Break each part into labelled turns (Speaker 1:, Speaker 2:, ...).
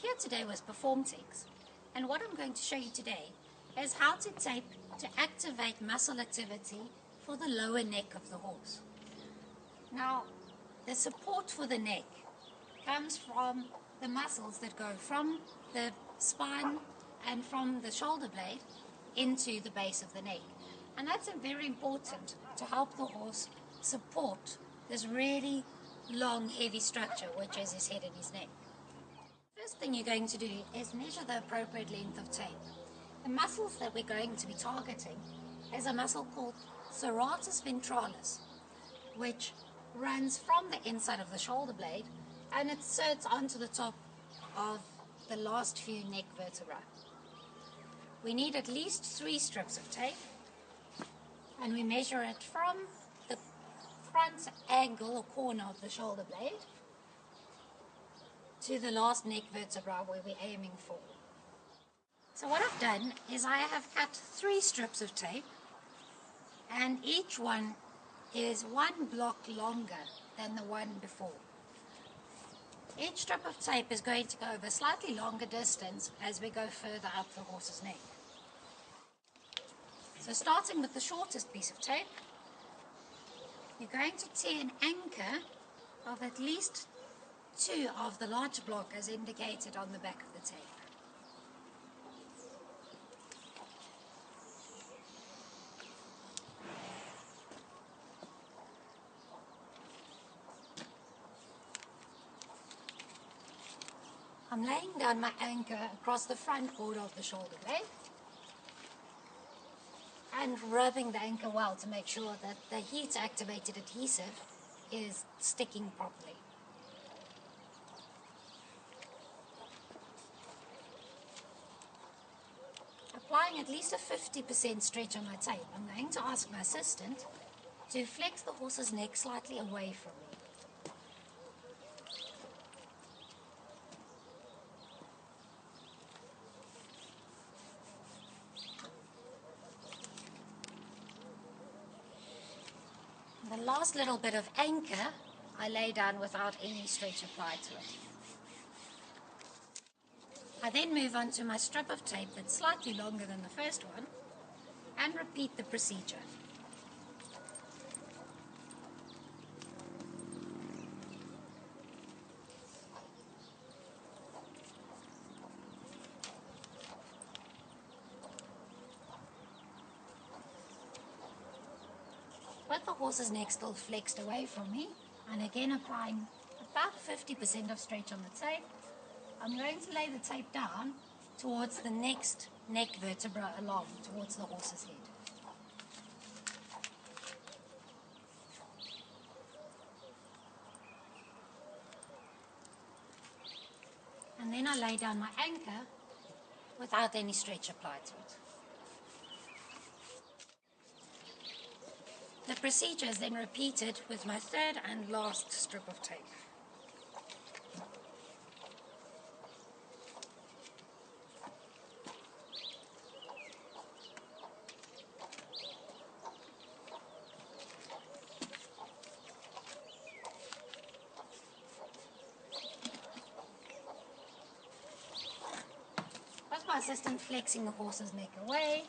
Speaker 1: here today with Perform Techs, and what I'm going to show you today is how to tape to activate muscle activity for the lower neck of the horse. Now, the support for the neck comes from the muscles that go from the spine and from the shoulder blade into the base of the neck. And that's very important to help the horse support this really long, heavy structure, which is his head and his neck. First thing you're going to do is measure the appropriate length of tape. The muscles that we're going to be targeting is a muscle called serratus ventralis, which runs from the inside of the shoulder blade and it inserts onto the top of the last few neck vertebrae. We need at least 3 strips of tape, and we measure it from the front angle or corner of the shoulder blade to the last neck vertebra where we're aiming for. So what I've done is I have cut 3 strips of tape, and each one is 1 block longer than the one before. Each strip of tape is going to go over a slightly longer distance as we go further up the horse's neck. So starting with the shortest piece of tape, you're going to tear an anchor of at least 2 of the large block as indicated on the back of the tape. I'm laying down my anchor across the front border of the shoulder blade and rubbing the anchor well to make sure that the heat-activated adhesive is sticking properly. Applying at least a 50% stretch on my tape, I'm going to ask my assistant to flex the horse's neck slightly away from me. The last little bit of anchor I lay down without any stretch applied to it. I then move on to my strip of tape that's slightly longer than the first one and repeat the procedure. With the horse's neck still flexed away from me, and again applying about 50% of stretch on the tape, I'm going to lay the tape down towards the next neck vertebra along, towards the horse's head. And then I lay down my anchor without any stretch applied to it. The procedure is then repeated with my third and last strip of tape. With my assistant flexing the horse's neck away,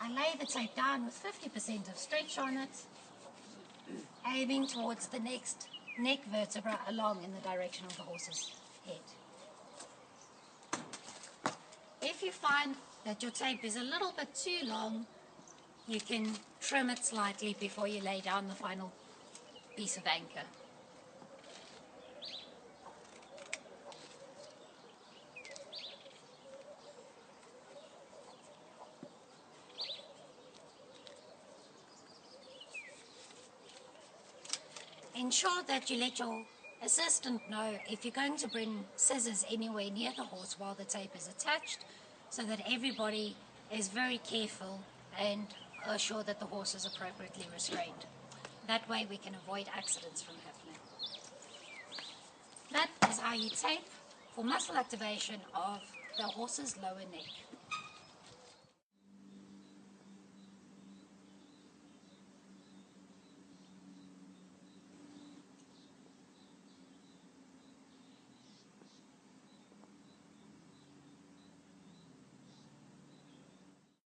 Speaker 1: I lay the tape down with 50% of stretch on it, aiming towards the next neck vertebra along in the direction of the horse's head. If you find that your tape is a little bit too long, you can trim it slightly before you lay down the final piece of anchor. Ensure that you let your assistant know if you're going to bring scissors anywhere near the horse while the tape is attached, so that everybody is very careful and assure that the horse is appropriately restrained. That way we can avoid accidents from happening. That is how you tape for muscle activation of the horse's lower neck.